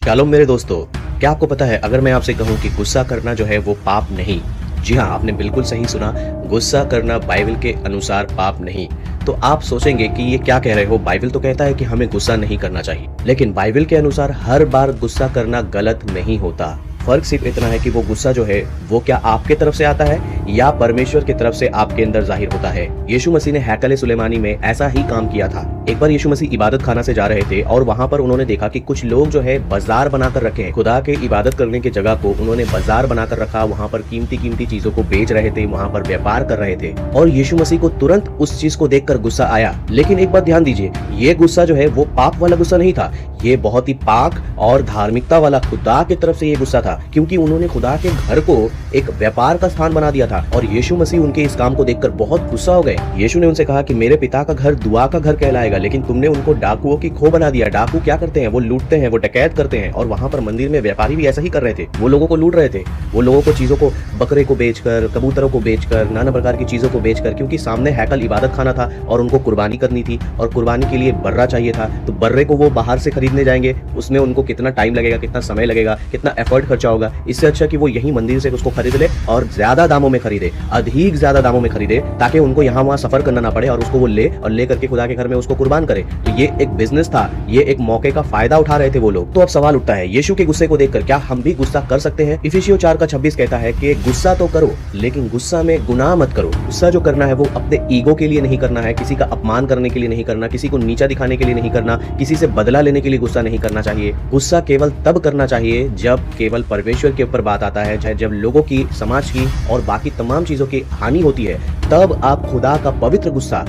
Shalom मेरे दोस्तों, क्या आपको पता है अगर मैं आपसे कहूं कि गुस्सा करना जो है वो पाप नहीं। जी हाँ, आपने बिल्कुल सही सुना। गुस्सा करना बाइबल के अनुसार पाप नहीं। तो आप सोचेंगे कि ये क्या कह रहे हो, बाइबल तो कहता है कि हमें गुस्सा नहीं करना चाहिए। लेकिन बाइबल के अनुसार हर बार गुस्सा करना गलत नहीं होता। फर्क सिर्फ इतना है कि वो गुस्सा जो है वो क्या आपके तरफ से आता है या परमेश्वर की तरफ से आपके अंदर जाहिर होता है। यीशु मसीह ने हैकल सुलेमानी में ऐसा ही काम किया था। एक बार यीशु मसीह इबादत खाना से जा रहे थे और वहां पर उन्होंने देखा कि कुछ लोग जो है बाजार बनाकर रखे हैं। खुदा के इबादत करने की जगह को उन्होंने बाजार बनाकर रखा। वहां पर कीमती कीमती चीजों को बेच रहे थे, वहां पर व्यापार कर रहे थे और यीशु मसीह को तुरंत उस चीज को देखकर गुस्सा आया। लेकिन एक बात ध्यान दीजिए, ये गुस्सा जो है वो पाप वाला गुस्सा नहीं था। ये बहुत ही पाक और धार्मिकता वाला खुदा की तरफ से ये गुस्सा था, क्योंकि उन्होंने खुदा के घर को एक व्यापार का स्थान बना दिया था और यीशु मसीह उनके इस काम को देखकर बहुत गुस्सा हो गए। यीशु ने उनसे कहा कि मेरे पिता का घर दुआ का घर कहलाएगा, लेकिन तुमने उनको डाकुओं की खो बना दिया। डाकू क्या करते हैं? वो लूटते हैं, वो डकैत करते हैं। और वहां पर मंदिर में व्यापारी भी ऐसा ही कर रहे थे, वो लोगों को लूट रहे थे। वो लोगों को चीजों को, बकरे को बेचकर, कबूतरों को बेचकर, नाना प्रकार की चीजों को बेचकर, क्योंकि सामने हैकल इबादत खाना था और उनको कुर्बानी करनी थी और कुर्बानी के लिए बर्रा चाहिए था। तो बर्रे को वो बाहर से खरीदने जाएंगे, उसमें उनको कितना टाइम लगेगा, कितना समय लगेगा, कितना एफर्ट खर्चा होगा। इससे अच्छा कि वो यही मंदिर से उसको खरीद ले और ज्यादा दामों में खरीदे, अधिक ज्यादा दामों में खरीदे, ताकि उनको यहाँ वहां सफर करना ना पड़े और उसको वो ले और ले करके खुदा के घर में उसको कुर्बान करे। तो ये एक बिजनेस था, ये एक मौके का फायदा उठा रहे थे वो लोग। तो अब सवाल उठता है, यीशु के गुस्से को देखकर क्या हम भी गुस्सा कर सकते हैं? इफिसियों 4:26 कहता है कि गुस्सा तो करो, लेकिन गुस्सा में गुनाह मत करो। गुस्सा जो करना है वो अपने ईगो के लिए नहीं करना है, किसी का अपमान करने के लिए नहीं करना, किसी को नीचा दिखाने के लिए नहीं करना, किसी से बदला लेने के लिए गुस्सा नहीं करना चाहिए। गुस्सा केवल तब करना चाहिए जब केवल परमेश्वर के ऊपर बात आता है, चाहे जब लोगों की, समाज की और बाकी तमाम चीजों की हानि होती है, तब आप खुदा का पवित्र गुस्सा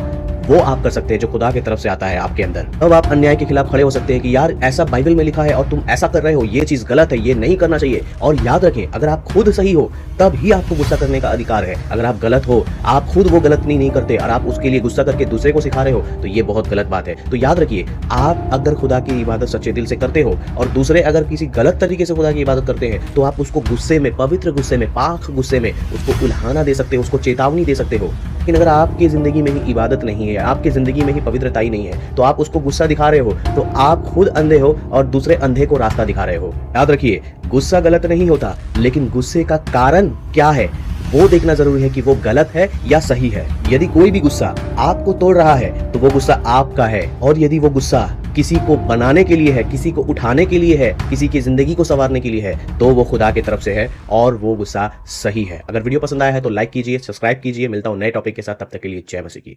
वो आप कर सकते हैं जो खुदा की तरफ से आता है आपके अंदर। अब आप अन्याय के खिलाफ खड़े हो सकते हैं कि यार ऐसा बाइबल में लिखा है और तुम ऐसा कर रहे हो, ये चीज गलत है, ये नहीं करना चाहिए। और याद रखें, अगर आप खुद सही हो तब ही आपको गुस्सा करने का अधिकार है। अगर आप गलत हो, आप खुद वो गलत नहीं करते और आप उसके लिए गुस्सा करके दूसरे को सिखा रहे हो, तो ये बहुत गलत बात है। तो याद रखिए, आप अगर खुदा की इबादत सच्चे दिल से करते हो और दूसरे अगर किसी गलत तरीके से खुदा की इबादत करते हैं, तो आप उसको गुस्से में, पवित्र गुस्से में, पाक गुस्से में उसको उल्हाना दे सकते हो, उसको चेतावनी दे सकते हो। लेकिन अगर आपकी जिंदगी में ही इबादत नहीं है, आपकी जिंदगी में ही पवित्रता ही नहीं है, तो आप उसको गुस्सा दिखा रहे हो, तो आप खुद अंधे हो और दूसरे अंधे को रास्ता दिखा रहे हो। याद रखिए, गुस्सा गलत नहीं होता, लेकिन गुस्से का कारण क्या है वो देखना जरूरी है कि वो गलत है या सही है। यदि कोई भी गुस्सा आपको तोड़ रहा है तो वो गुस्सा आपका है, और यदि वो गुस्सा किसी को बनाने के लिए है, किसी को उठाने के लिए है, किसी की जिंदगी को संवारने के लिए है, तो वो खुदा की तरफ से है और वो गुस्सा सही है। अगर वीडियो पसंद आया है तो लाइक कीजिए, सब्सक्राइब कीजिए। मिलता हूं नए टॉपिक के साथ, तब तक के लिए जय मसीह की।